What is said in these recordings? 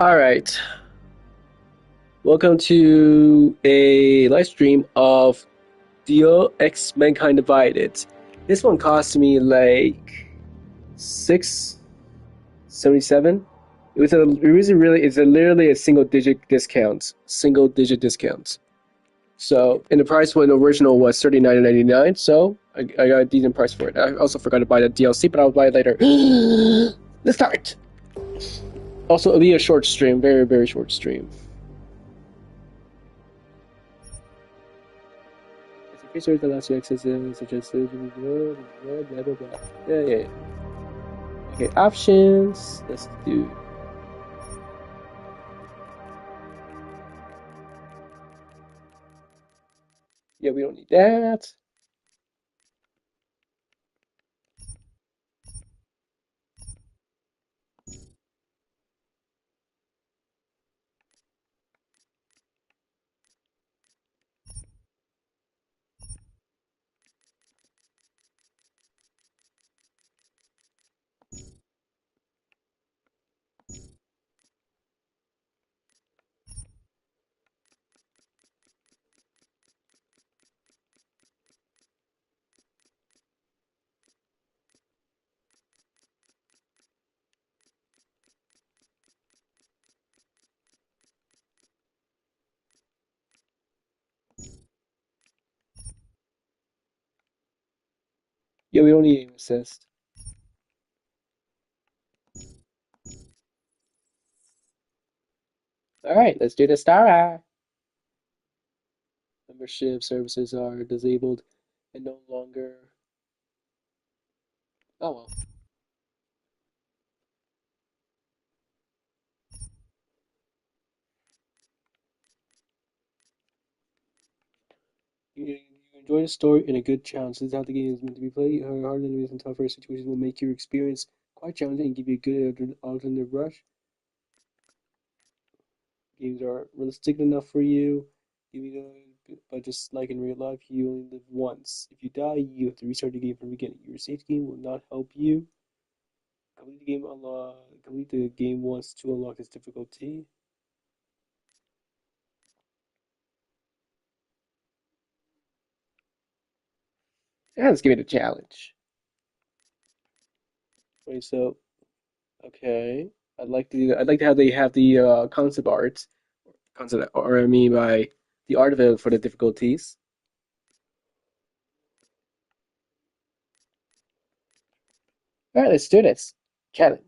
All right. Welcome to a live stream of Deus Ex Mankind Divided. This one cost me like 6.77. It's literally a single digit discount. Single digit discount. So and the price when the original was $39.99, so I got a decent price for it. I also forgot to buy the DLC, but I'll buy it later. Let's start. Also, it'll be a short stream, very, very short stream. Features that allows you access such as blah blah blah. Yeah. Okay, options. Let's do. Yeah, we don't need that. Yeah, we don't need aim assist. All right, let's do the star eye. Membership services are disabled and no longer. Oh well. You enjoy the story and a good challenge. This is how the game is meant to be played. Hard enemies and tougher situations will make your experience quite challenging and give you a good alternative rush. Games are realistic enough for you. But just like in real life, you only live once. If you die, you have to restart the game from the beginning. Your save game will not help you. Complete the game once to unlock its difficulty. Yeah, let's give it a challenge. Wait, so okay. I'd like to have they have the concept art. Concept or I mean by the art of it for the difficulties. Alright, let's do this. Challenge.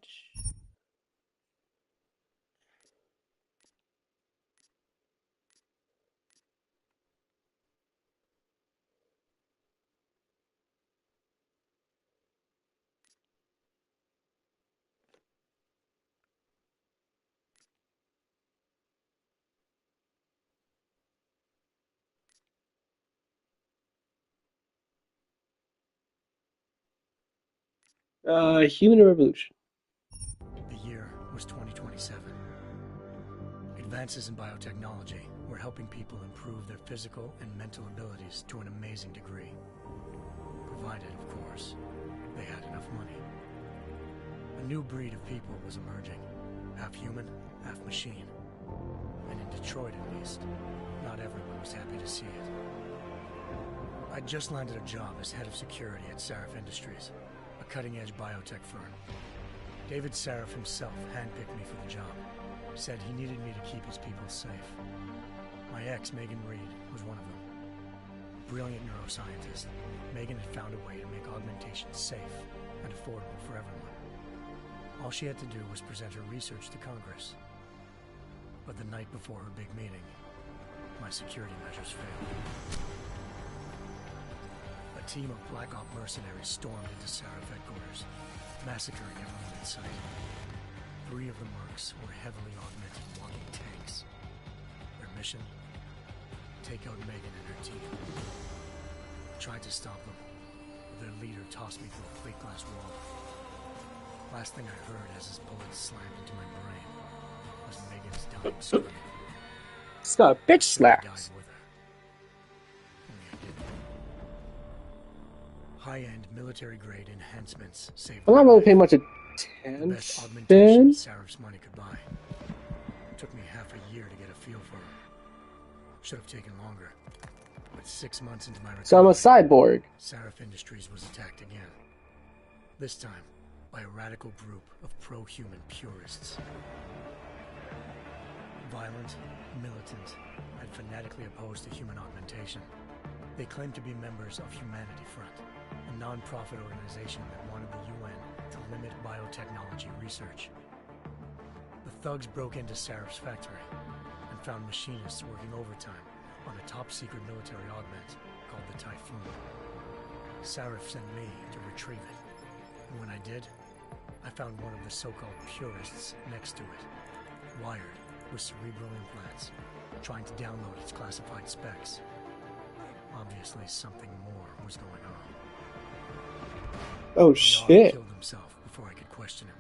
Human Revolution. The year was 2027. Advances in biotechnology were helping people improve their physical and mental abilities to an amazing degree. Provided, of course, they had enough money. A new breed of people was emerging, half human, half machine. And in Detroit, at least, not everyone was happy to see it. I'd just landed a job as head of security at Sarif Industries, a cutting-edge biotech firm. David Sarif himself handpicked me for the job. Said he needed me to keep his people safe. My ex, Megan Reed, was one of them. Brilliant neuroscientist, Megan had found a way to make augmentation safe and affordable for everyone. All she had to do was present her research to Congress. But the night before her big meeting, my security measures failed. A team of Black Op mercenaries stormed into Sarif headquarters, massacring everyone in sight. 3 of the mercs were heavily augmented walking tanks. Their mission? Take out Megan and her team. I tried to stop them, but their leader tossed me through a plate glass wall. Last thing I heard as his bullets slammed into my brain was Megan's dying scream. It's got a bitch slap. High-end military-grade enhancements saved. I'm not really paying much attention. The best augmentation Sarif's money could buy. Took me half a year to get a feel for her. Should have taken longer. But 6 months into my recovery, So I'm a cyborg. Sarif Industries was attacked again. This time by a radical group of pro-human purists. Violent, militant, and fanatically opposed to human augmentation. They claimed to be members of Humanity Front, a non-profit organization that wanted the UN to limit biotechnology research. The thugs broke into Sarif's factory and found machinists working overtime on a top-secret military augment called the Typhoon. Sarif sent me to retrieve it, and when I did, I found one of the so-called purists next to it, wired with cerebral implants, trying to download its classified specs. Obviously, something more was going on. Oh The dog shit. killed himself before I could question him.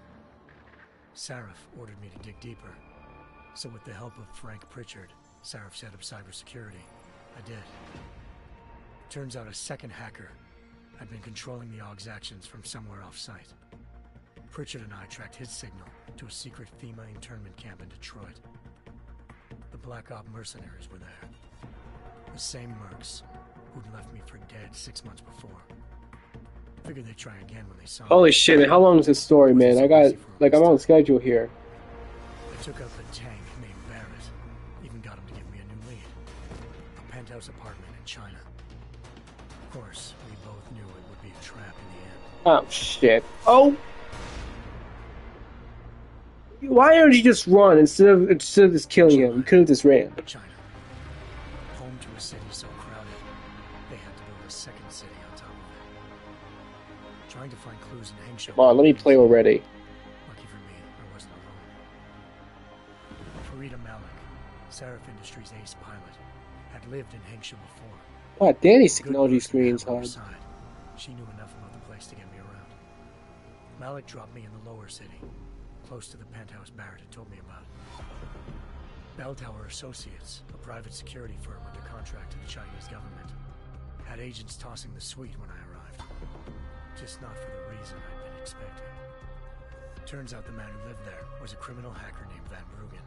Sarif ordered me to dig deeper, so with the help of Frank Pritchard, Sarif's head of cybersecurity, I did. Turns out a second hacker had been controlling the AUG's actions from somewhere off-site. Pritchard and I tracked his signal to a secret FEMA internment camp in Detroit. The Black Op mercenaries were there. The same mercs who'd left me for dead 6 months before. Figured they'd try again when they saw Holy me. shit, man. How long is this story, man? I got, like, I'm on schedule here. I took out a tank named Barrett. Even got him to give me a new lead. A penthouse apartment in China. Of course, we both knew it would be a trap in the end. Oh shit. Oh! Why don't you just run instead of just killing him? You could have just ran. China. Home to a city so crowded, they had to build a second city on top of it. Trying to find clues in Hangzhou. Come on, let me play already. Lucky for me, I wasn't alone. Farida Malik, Sarif Industries' ace pilot, had lived in Hangzhou before. God, Danny's Good technology person to screen's have on her hard. side. She knew enough about the place to get me around. Malik dropped me in the lower city, close to the penthouse Barrett had told me about. Bell Tower Associates, a private security firm under contract to the Chinese government, had agents tossing the suite when I arrived. Just not for the reason I'd been expecting. Turns out the man who lived there was a criminal hacker named Van Bruggen.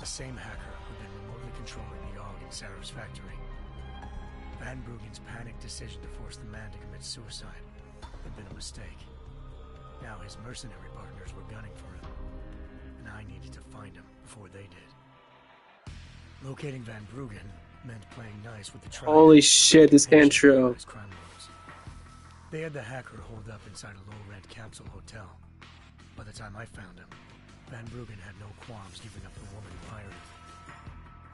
The same hacker who'd been remotely controlling the AUG in Sarif's factory. Van Bruggen's panicked decision to force the man to commit suicide had been a mistake. Now his mercenary partners were gunning for him, and I needed to find him before they did. Locating Van Bruggen meant playing nice with the tribe. Holy shit, this intro. Crime lords. They had the hacker holed up inside a low-rent capsule hotel. By the time I found him, Van Bruggen had no qualms giving up the woman who hired him.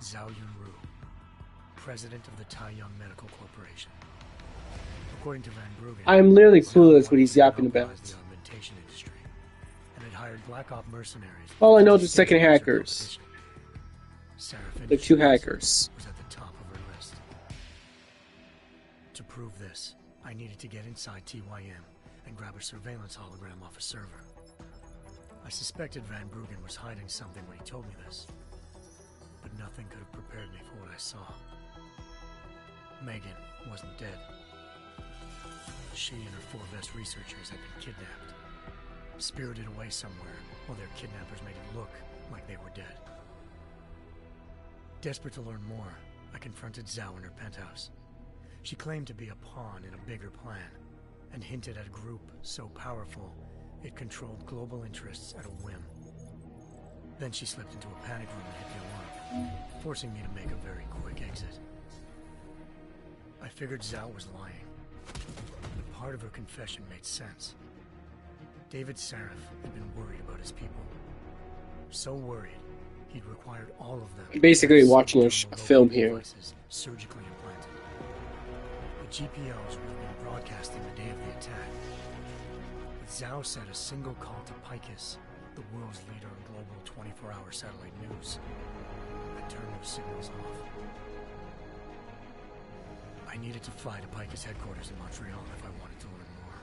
Zhao Yunru, president of the Taiyang Medical Corporation. According to Van Bruggen, I'm literally Zhao clueless what wanted he's to yapping monopolize about. the augmentation industry, and had hired Black Op mercenaries. All I know to is the second stabilize her hackers. competition. Sarif The two Industries hackers. was at the top of her list. To prove this, I needed to get inside TYM and grab a surveillance hologram off a server. I suspected Van Bruggen was hiding something when he told me this, but nothing could have prepared me for what I saw. Megan wasn't dead. She and her 4 best researchers had been kidnapped, spirited away somewhere while their kidnappers made it look like they were dead. Desperate to learn more, I confronted Zhao in her penthouse. She claimed to be a pawn in a bigger plan, and hinted at a group so powerful it controlled global interests at a whim. Then she slipped into a panic room and hit the alarm, forcing me to make a very quick exit. I figured Zhao was lying, but part of her confession made sense. David Sarif had been worried about his people. So worried, he'd required all of them. Basically to have watching a single film locating here. devices surgically implanted. The GPOs would have been broadcasting the day of the attack. But Zhao said a single call to Picus, the world's leader in global 24-hour satellite news, had turned those signals off. I needed to fly to Picus headquarters in Montreal if I wanted to learn more.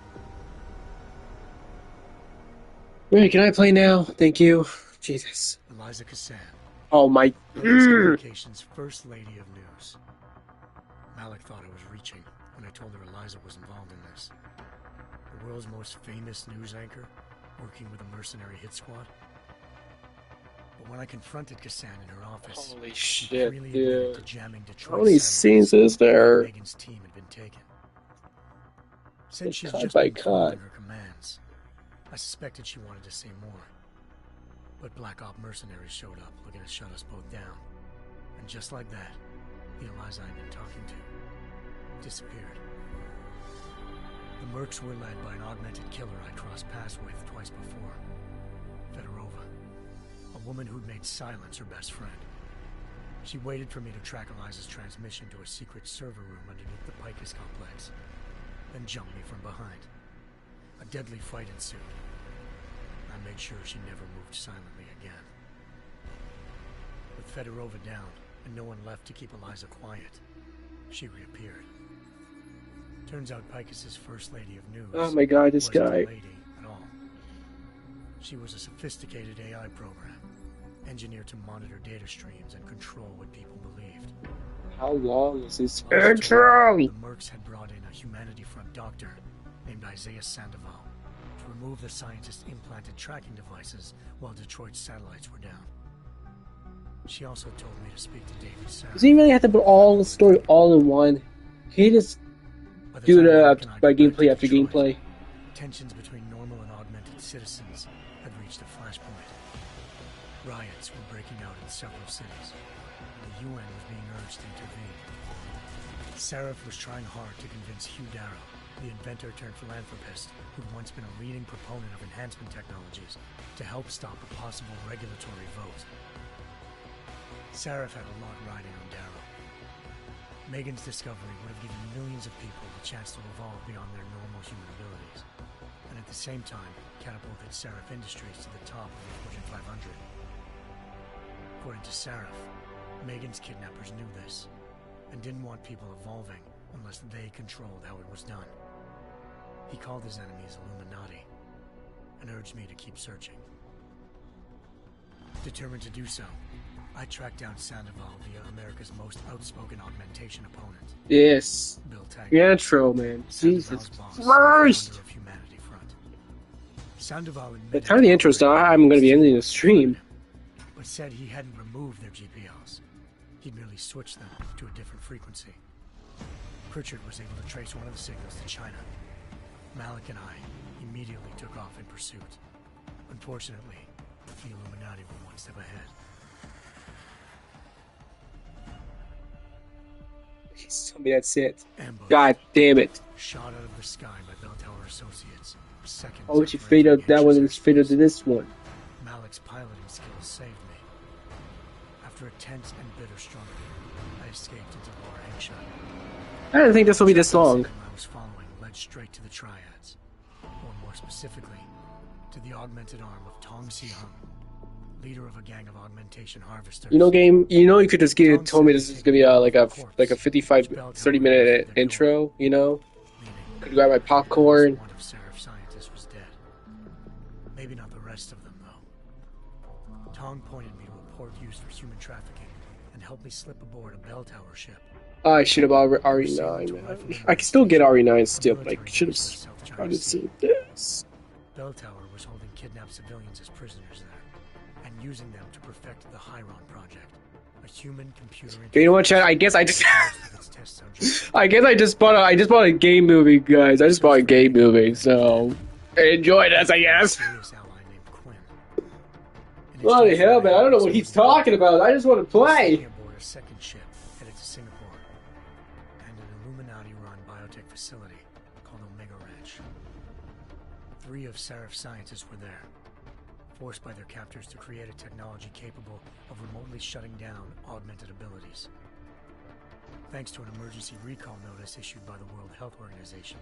Wait, can I play now? Thank you. Jesus. Eliza Cassan, Oh my. Global Communications First Lady of News. Malik thought I was reaching when I told her Eliza was involved in this. The world's most famous news anchor, working with a mercenary hit squad. But when I confronted Kassan in her office, Holy she shit, freely admitted to dude. jamming How Detroit many satellites scenes is after there? Megan's team had been taken. Since she's Cut just by been following cut. her commands, I suspected she wanted to say more. But Black Op mercenaries showed up looking to shut us both down. And just like that, the Eliza I'd been talking to disappeared. The Mercs were led by an augmented killer I crossed paths with twice before. Fedorova, a woman who'd made silence her best friend. She waited for me to track Eliza's transmission to a secret server room underneath the Picus complex, then jumped me from behind. A deadly fight ensued. I made sure she never moved silently again. With Fedorova down, and no one left to keep Eliza quiet, she reappeared. Turns out Picus's first lady of news Oh my god, this wasn't guy. a lady at all. She was a sophisticated AI program, engineered to monitor data streams and control what people believed. How long is this Eliza told intro? me the Mercs had brought in a Humanity Front doctor named Isaiah Sandoval to remove the scientist's implanted tracking devices while Detroit's satellites were down. She also told me to speak to David Sarah. Does he really have to put all the story all in one? Can he just By the do time it Mark and I by got back gameplay to after Detroit, gameplay? tensions between normal and augmented citizens had reached a flashpoint. Riots were breaking out in several cities. The UN was being urged to intervene. Seraph was trying hard to convince Hugh Darrow, the inventor turned philanthropist who'd once been a leading proponent of enhancement technologies, to help stop a possible regulatory vote. Seraph had a lot riding on Darrow. Megan's discovery would have given millions of people the chance to evolve beyond their normal human abilities, and at the same time catapulted Seraph Industries to the top of the Fortune 500. According to Seraph, Megan's kidnappers knew this, and didn't want people evolving unless they controlled how it was done. He called his enemies Illuminati, and urged me to keep searching. Determined to do so, I tracked down Sandoval via America's most outspoken augmentation opponent, Yes. Bill Taggart. The intro, man. Jesus Sandoval's boss, Christ! founder of Humanity Front. Sandoval But admitted kind of the to intro style. operating I'm going to be against ending the stream. but said he hadn't removed their GPLs. He'd merely switched them to a different frequency. Pritchard was able to trace one of the signals to China. Malik and I immediately took off in pursuit. Unfortunately, the Illuminati were one step ahead. Please tell me that's it. Ambush. God damn it. Shot out of the sky by Bell Tower Associates. Seconds Why would you after fade entering out that one and Hampshire's fade out to airspace. this one? Malik's piloting skills saved me. After a tense and bitter struggle, I escaped into Lower Hampshire. I didn't think this would be this The long. signal I was following led straight to the Triads, or more specifically, to the augmented arm of Tong Si-hung, leader of a gang of augmentation harvesters. You know, game. You know, you could just told me this is gonna be like a 55, 30-minute intro. You know, could grab my popcorn. One of Seraph's scientists was dead. Maybe not the rest of them, though. Tong pointed me to a port used for human trafficking and helped me slip aboard a bell tower ship. I should have bought RE9. Man. I can still get RE9 still, but I should have probably seen this. Bell Tower was holding kidnapped civilians as prisoners there, and using them to perfect the Hyron project, a human-computer interface. You know what, Chad? I guess I just. of its test subjects. I guess I just bought a game movie, guys. I just bought a game movie, so enjoy this, I guess. Serious ally named Quinn. In Bloody exchange for hell, man! I don't know what he's talking about. I just want to play. Sitting aboard a second ship headed to Singapore and an Illuminati-run biotech facility called Omega Ranch. 3 of Seraph's scientists were there, forced by their captors to create a technology capable of remotely shutting down augmented abilities. Thanks to an emergency recall notice issued by the World Health Organization,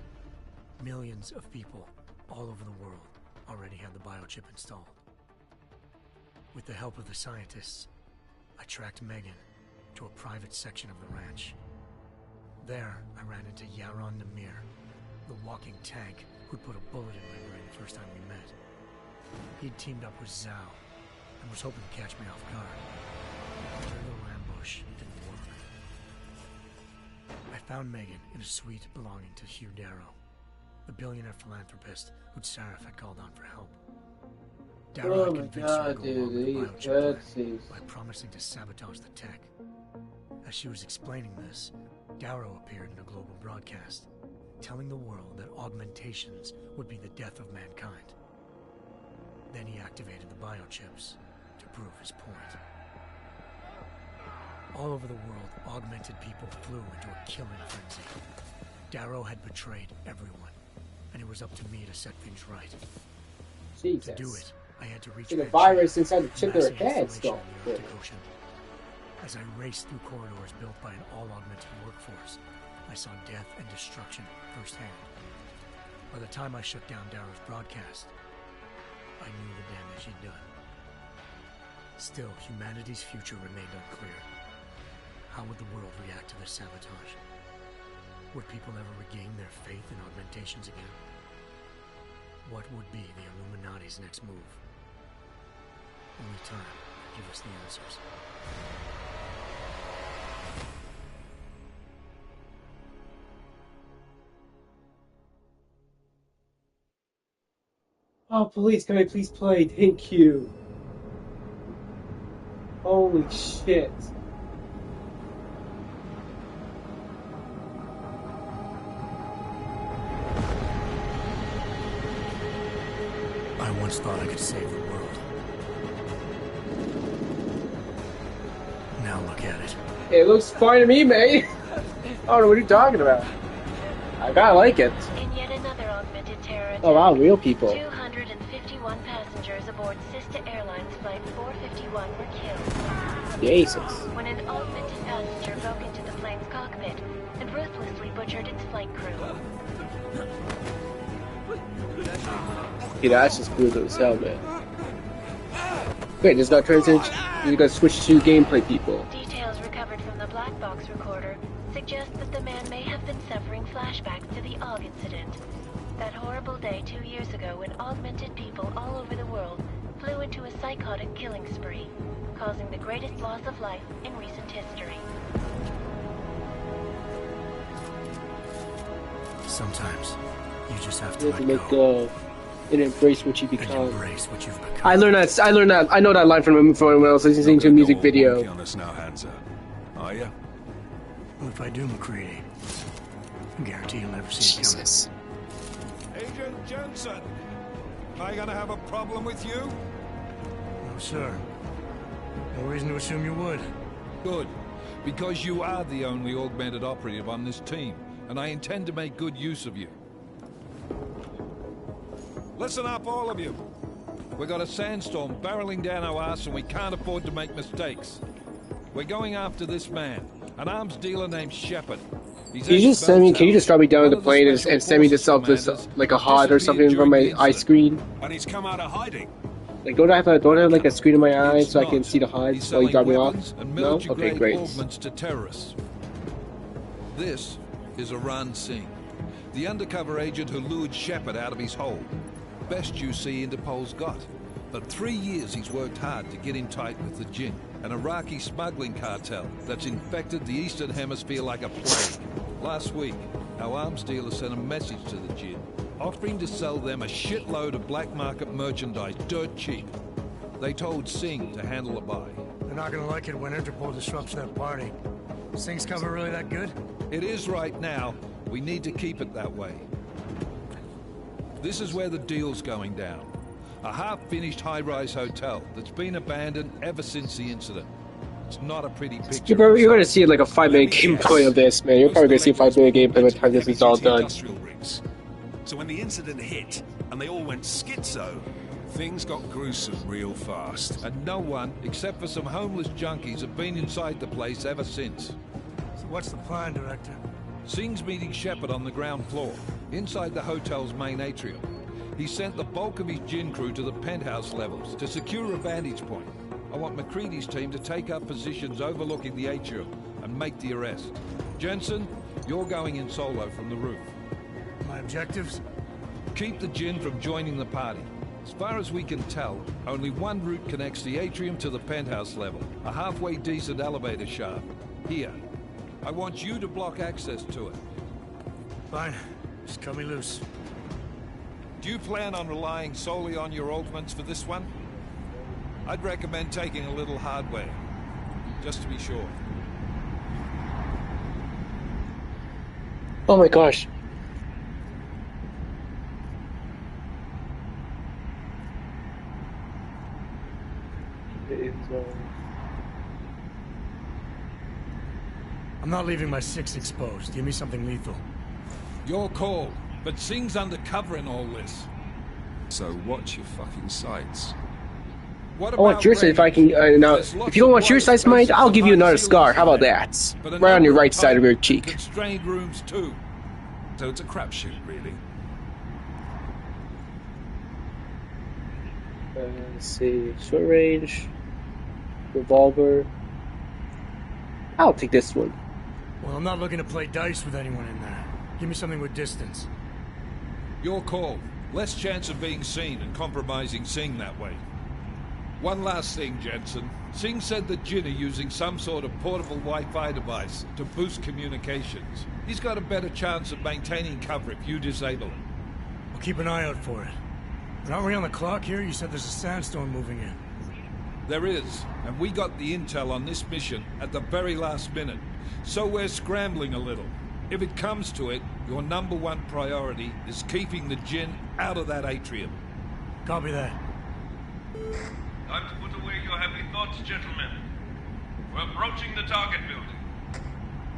millions of people all over the world already had the biochip installed. With the help of the scientists, I tracked Megan to a private section of the ranch. There, I ran into Yaron Namir, the walking tank who'd put a bullet in my brain the first time we met. He'd teamed up with Zhao and was hoping to catch me off guard. Their little ambush didn't work. I found Megan in a suite belonging to Hugh Darrow, the billionaire philanthropist who'd Seraph had called on for help. Darrow Oh had my convinced her to god, go along with the dude, these biochip plan cutscenes. by promising to sabotage the tech. As she was explaining this, Darrow appeared in a global broadcast, telling the world that augmentations would be the death of mankind. Then he activated the biochips to prove his point. All over the world, augmented people flew into a killing frenzy. Darrow had betrayed everyone, and it was up to me to set things right. Jesus. To do it, I had to reach See the Manchurian, virus inside the chip of her massive head installation still. in the Arctic Ocean. As I raced through corridors built by an all-augmented workforce, I saw death and destruction firsthand. By the time I shut down Darrow's broadcast, I knew the damage he'd done. Still, humanity's future remained unclear. How would the world react to this sabotage? Would people ever regain their faith in augmentations again? What would be the Illuminati's next move? Only time will give us the answers. Oh, please, can I please play? Thank you. Holy shit. I once thought I could save the world. Now look at it. It looks fine to me, mate. I don't know what you're talking about. I gotta like it. In yet another augmented terror attack, Oh wow, real people. 251 passengers aboard Sister Airlines Flight 451 were killed. Jesus. When an augmented passenger broke into the plane's cockpit and ruthlessly butchered its flight crew. Yeah, that's just brutal as hell, man. Wait, there's not transition. You gotta switch to gameplay people. Details recovered from the black box recorder suggest that the man may have been suffering flashbacks to the AUG incident. That horrible day 2 years ago when augmented people all over the world flew into a psychotic killing spree, causing the greatest loss of life in recent history. Sometimes you just have to You have to let let go go and embrace what you and become. embrace what you've become. I learned that. I know that line from when I was listening to a music video. On us now, Hansa. Are you? Well, if I do, McCready, I guarantee you'll never see it coming. Jesus. Agent Jensen! Am I gonna have a problem with you? No, sir. No reason to assume you would. Good. Because you are the only augmented operative on this team, and I intend to make good use of you. Listen up, all of you. We've got a sandstorm barreling down our arse and we can't afford to make mistakes. We're going after this man, an arms dealer named Shepard. Can you just send me? Can you just drop me down to the plane and send me this like a HUD or something from my eye screen? And he's come out of hiding. Like don't I have like a screen in my eye so I can see the HUD He's while you drop selling me weapons off? and No. military-grade Okay, great. augments to terrorists. This is Aran Singh, the undercover agent who lured Shepard out of his hole. Best you see Interpol's got. For 3 years he's worked hard to get in tight with the Jinn, an Iraqi smuggling cartel that's infected the Eastern Hemisphere like a plague. Last week, our arms dealer sent a message to the Jinn, offering to sell them a shitload of black market merchandise dirt cheap. They told Singh to handle the buy. They're not gonna like it when Interpol disrupts their party. Is things cover really that good? It is right now. We need to keep it that way. This is where the deal's going down. A half-finished high-rise hotel that's been abandoned ever since the incident. It's not a pretty picture. You're gonna see like a 5-minute gameplay of this, man. You're probably gonna see a 5-minute gameplay by the time this is all done. So when the incident hit and they all went schizo, Things got gruesome real fast. And no one, except for some homeless junkies, have been inside the place ever since. So what's the plan, Director? Singh's meeting Shepard on the ground floor, inside the hotel's main atrium. He sent the bulk of his Jinn crew to the penthouse levels to secure a vantage point. I want McCready's team to take up positions overlooking the atrium and make the arrest. Jensen, you're going in solo from the roof. My objectives? Keep the Jinn from joining the party. As far as we can tell, only one route connects the atrium to the penthouse level, a halfway decent elevator shaft. Here. I want you to block access to it. Fine. Just cut me loose. Do you plan on relying solely on your augments for this one? I'd recommend taking a little hardware, just to be sure. Oh my gosh. I'm not leaving my 6 exposed. Give me something lethal. Your call, but Singh's undercover in all this. So watch your fucking sights. What I want about your side if I can. Now, There's if lots you don't of want your quiet size, mate, spaces I'll give you and another high scar. How about ceilings that? but a Right on your number of right side of your tight, cheek. Constrained rooms too. So it's a crapshoot, really. Let's see. Short range. Revolver. I'll take this one. Well, I'm not looking to play dice with anyone in there. Give me something with distance. Your call. Less chance of being seen and compromising Singh that way. One last thing, Jensen. Singh said that Jin are using some sort of portable Wi-Fi device to boost communications. He's got a better chance of maintaining cover if you disable it. I'll keep an eye out for it. But aren't we on the clock here? You said there's a sandstorm moving in. There is, and we got the intel on this mission at the very last minute. So we're scrambling a little. If it comes to it, your #1 priority is keeping the Jinn out of that atrium. Copy that. Time to put away your heavy thoughts, gentlemen. We're approaching the target building.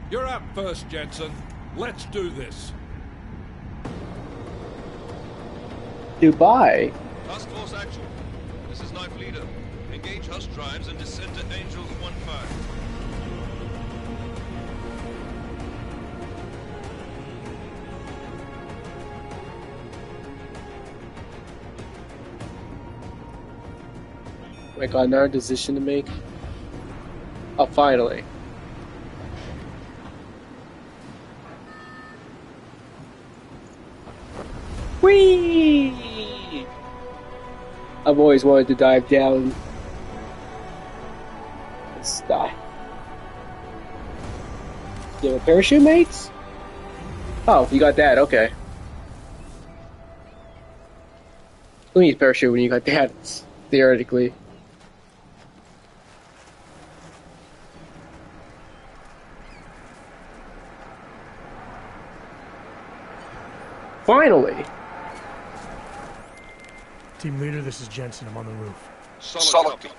You're up first, Jensen. Let's do this. Dubai. Task Force action. This is Knife Leader. Engage Hush drives and descend to Angels 1-5. I got another decision to make. Oh, finally. Whee! I've always wanted to dive down. Let's die. You have a parachute, mates? Oh, you got that, okay. Who needs parachute when you got that, theoretically? Finally! Team leader, this is Jensen. I'm on the roof. Solid copy.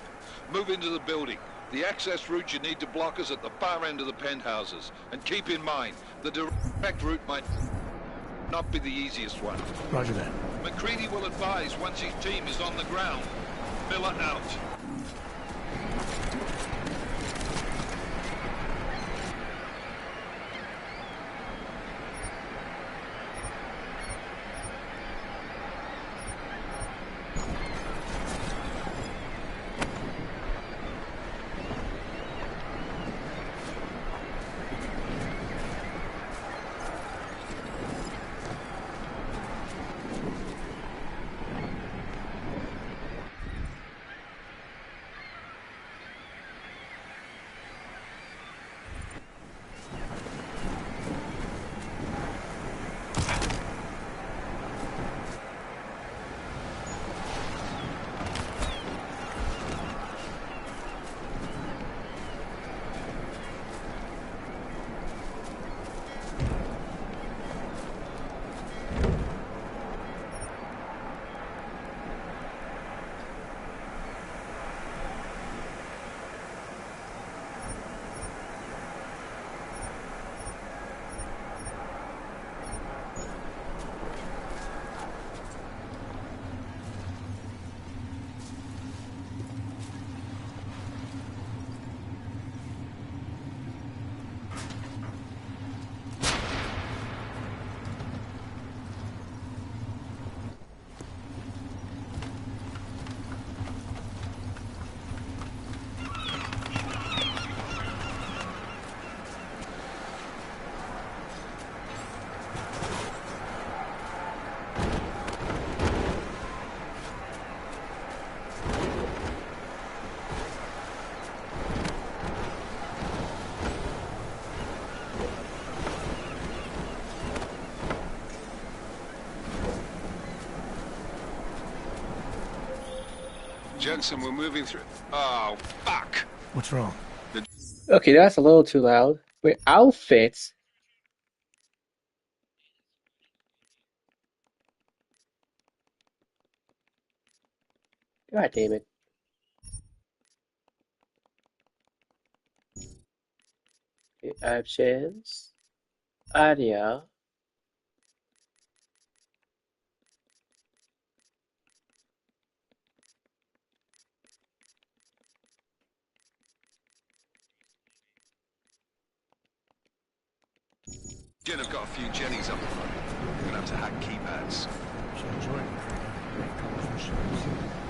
Move into the building. The access route you need to block is at the far end of the penthouses. And keep in mind, the direct route might not be the easiest one. Roger that. McCready will advise once his team is on the ground. Miller out. Jensen, we're moving through. Oh, fuck! What's wrong? Okay, that's a little too loud. Wait, outfits? God damn it. Okay, options. Audio. Jen have got a few Jennies up the road. We're gonna have to hack keypads. Should enjoy it. Great colorful shoes.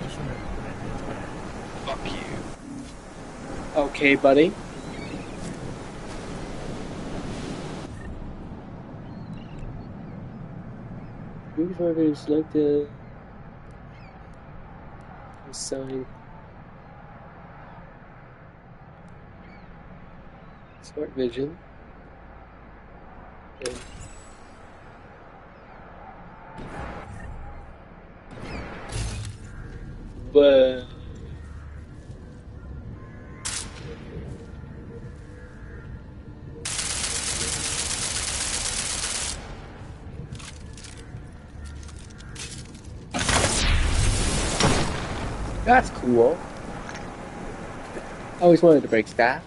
Just remember, red means bad. Fuck you. Okay, buddy. Movie driver selected. Sign. Smart vision. Okay. But that's cool. I always wanted to break staff.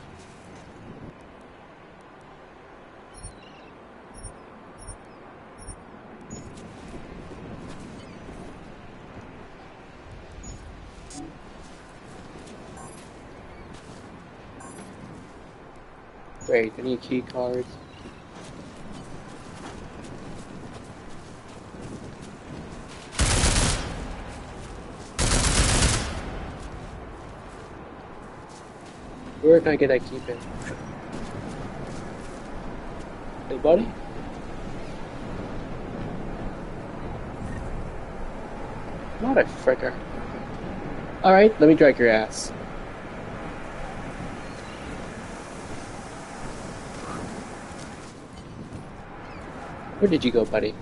Wait, I need key cards. Where can I get that key pin? Hey, buddy? Motherfucker. Alright, let me drag your ass. Where did you go, buddy?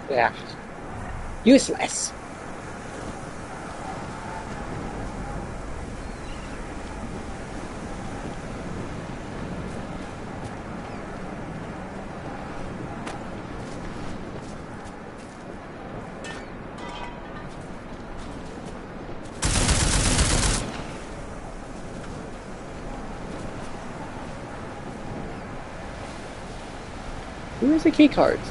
Yeah. Useless. Where's the key cards?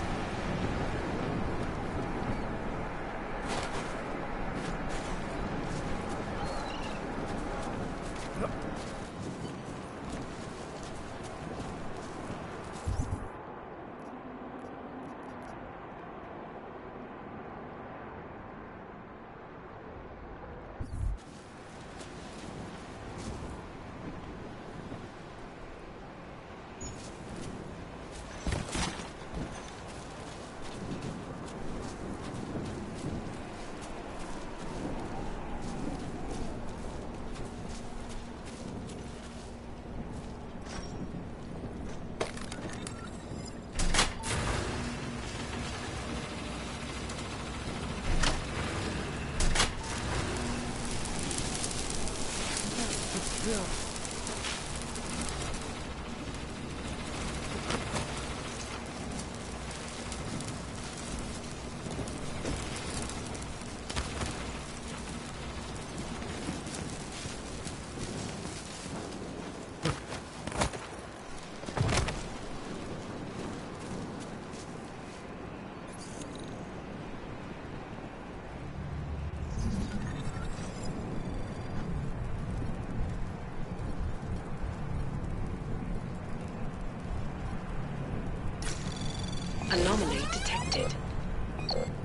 Anomaly detected.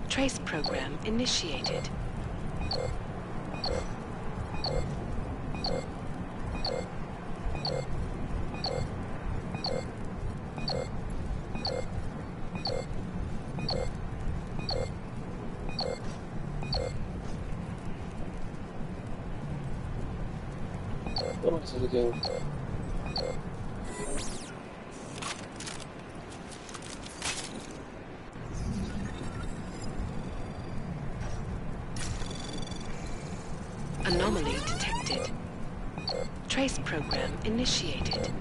Trace program initiated. Oh, it's looking. Anomaly detected. Trace program initiated.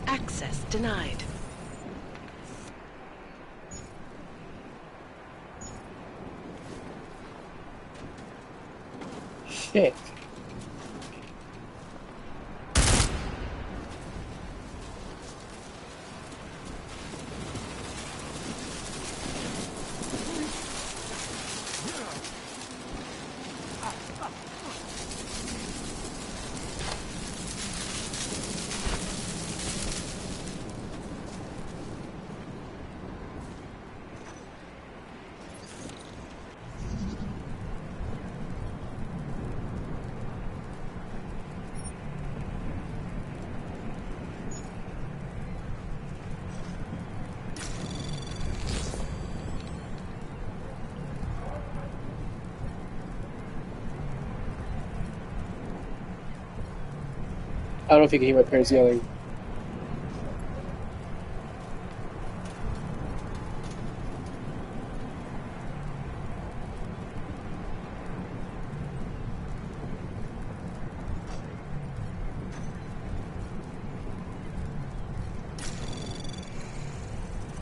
Access denied. Shit. I don't know if you can hear my parents yelling.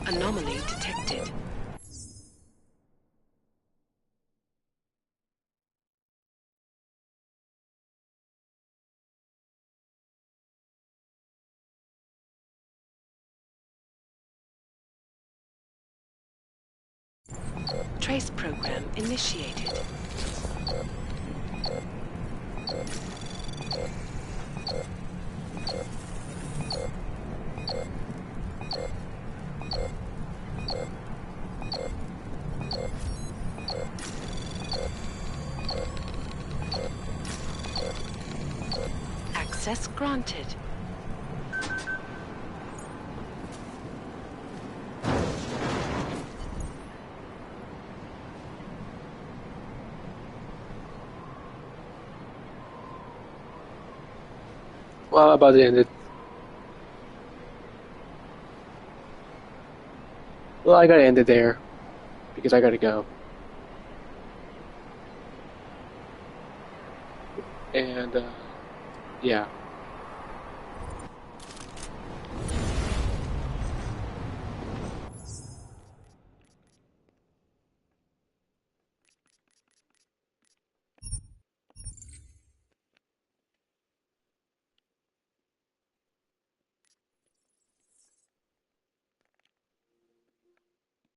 Anomaly detected. Trace program initiated. Access granted. Well, I'm about to end it. Well, I gotta end it there because I gotta go. And yeah.